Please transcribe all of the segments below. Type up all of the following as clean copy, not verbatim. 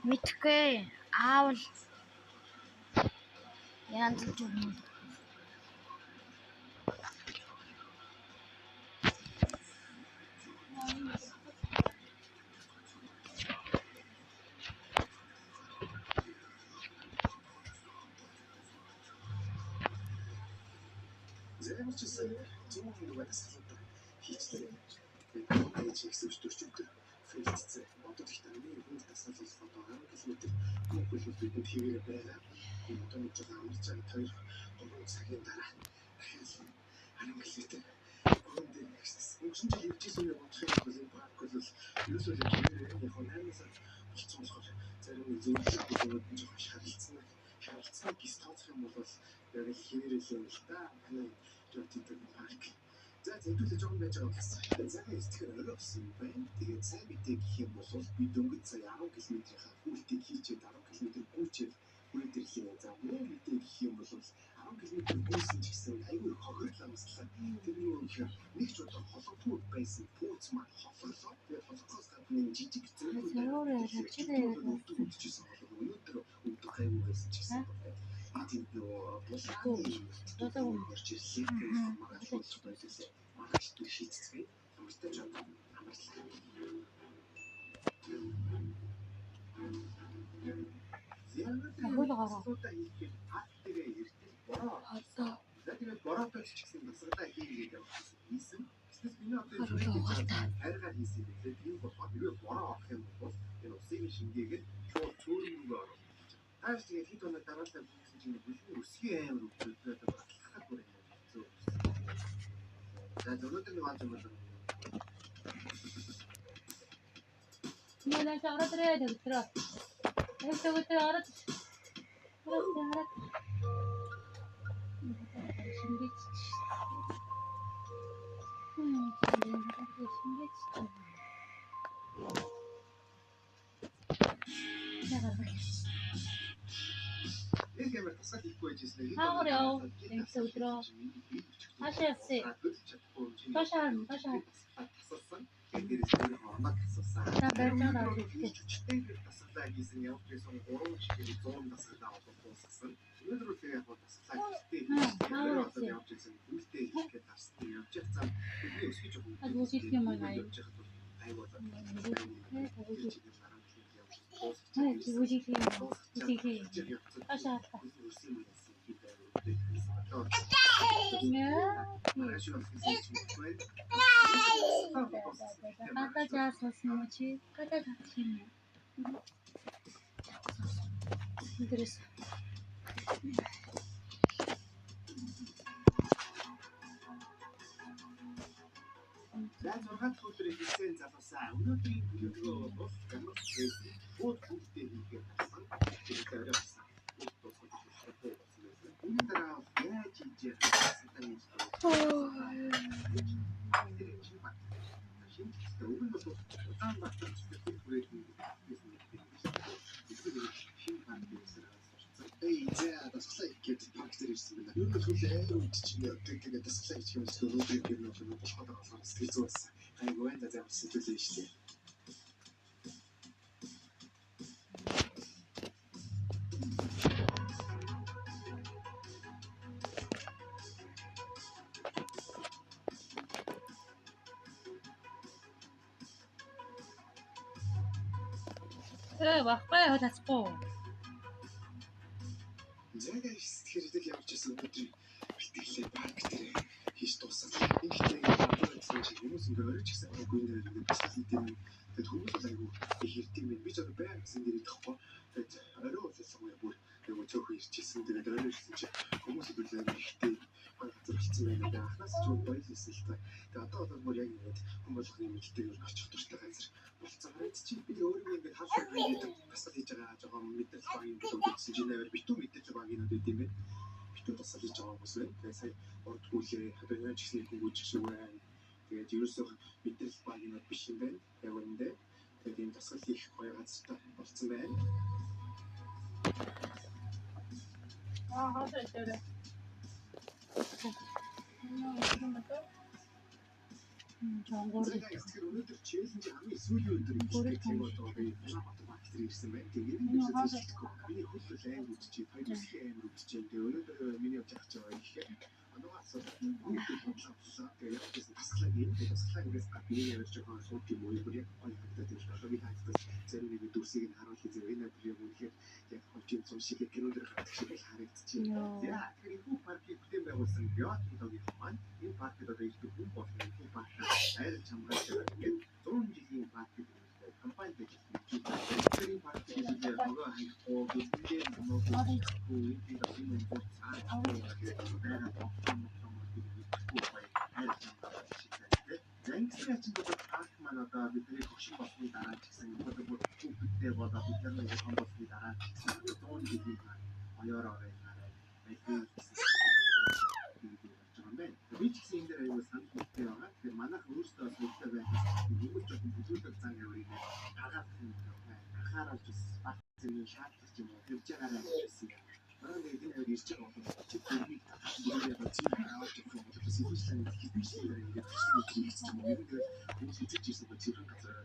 Мэдхгүй аавал янз бүрийн ирсэн байна. Юу нэг хөл амар үдчихдээ өдрөгийг тасглаа гэж хэлсэн өнөөдөр гэр нөх нь болоход байгаа сэтгэл зүй байсан. Айгуу энэ зам сэтгэлээ шүү дээ. Баггүй хатахгүй. Зайгаа сэтгэлээд явж байсан өдрийг битгэлээ парк дээр хийж дууссан. Ингээд хүмүүс ингээ орж ирсэн гоо энэ дээр бас хийдэм. Тэгээд хүмүүс айгуу их ирдэг юм. Би ч одоо байнг гэсэн дээр идэхгүй. Тэгээд орой уулзсан юм бүр айгуу цөөхөн ирчихсэн. Тэгээд орой ирсэн чи хүмүүс үлээ ихтэй газар болцсон байна. Тэгээд анхнаас ч баярлсан л та. Тэгээд одоо бүр яг ингэ хүн болгоны мэдлэлтэй юу очих дуртай газар болцсон. Харин чи би өөрөө ингэ хавшаа гэдэг тасгал хийж байгаа жоохон мэдрэл баг юм болов гэсэн чинь нээр битүү мэдрэл баг юм үү гэдэм бэ. Битүү тасгал хийж байгаа хүмүүс байна. Тэгээд сая урдгүүлээ. Одоо яаж гэсэн хүн гүйж шиг байна. Тэгээд ерөөсөө мэдрэл баг юм биш юм байна. Яг үүндээ тэгээд энэ тасгал хийх гоё газар болцсон байна. Хасаа дээр. Өнөөдөр челленж хамгийн сүүлийн өдөр юм шиг тийм одоо би Улаанбаатар маркет ирсэн байна. Тэгээд миний хөл айн үдчихэд хоёрын айн үдчихэд өнөөдөр миний явж байгаа их анугаас өнөөдөр бодлоо. Тэгээд яг гэсэн тасглаа ингээс гадны явж байгаа сууд юм уу бүр яг гоё хатдаг тийм одоо би хатдаг зэрэг нэг дүрсийг нь харуулах зэрэг энэ бүр яг үнэхээр яг хожим цом шиг кинонд гардаг шиг харагдчихэв. Яа тэгээд энэ паркийг бүтээн байгуулсан Биотогийн маань энэ паркд одоо их хүн болно. Энэ парк айр чамгаас ингээд 100 жилийн парк гэдэг компани гэж энэ парк гэдэг нөгөө хайхоо бүтээн нөгөө Зэнгэсч парк маань одоо бидний хөшин болсны дараа ч гэсэн одоо бүр хүүхдтэй болоод бид нар нэг хон болсны дараа ч гэсэн 100 жилийн оёороо гараад байдаг. Би ч гэсэн энэ дээр аюул санал нэгтэй байгаа. Тэгэхээр манайх өөрсдөө бас нэгтэй байхаас нэг жоохон бүлүүлэг зан явыг хагаад анхааралж бас зөв шаардлага юм уу хийж байгаарай гэсэн. Манай нэг энэ ирж байгаа хүмүүс чи бүрийг бүрээ бацсан аваад явах юм бол сэтгүүлсэн хэвчээ ингээд хийсэн юм. Ингээд хүмүүс хийж ирсэн ба зөвхөн газар.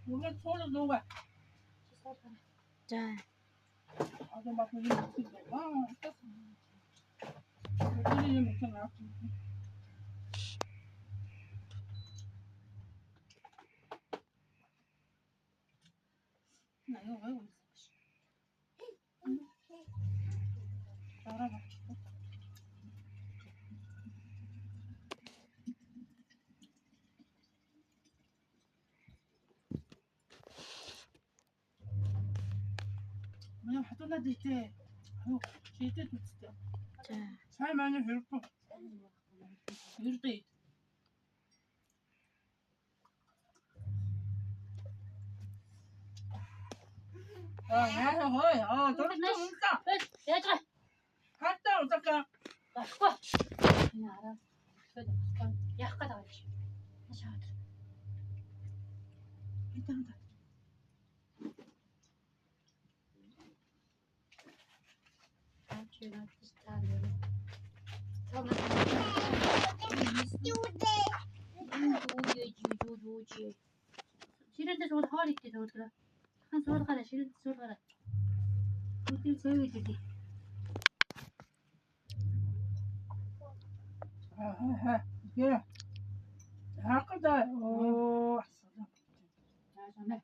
Мөнгө цоолоо нуугаа. За. Одоо бас нэг юм байна. Энэ юм чинь Манай хатуулаад ийтэй. Шийдээд үсттэй. За. Сайн манай хэрэг. Хэрэг. Яа хой. Дөрөв Яаж га? Хатаа утака. Болохгүй. Энэ араа. Яах гээд байгаа юм чи? Шаад. Хитанда. Ачи надад таарна. Томас. Юу. Ширээдээ сууд хоол идэх зүгээр. Хан суулгаараа ширээдээ суулгаараа. Үгүй цэвэр идэх. Яа. Хакада. Оо. Яа санаа.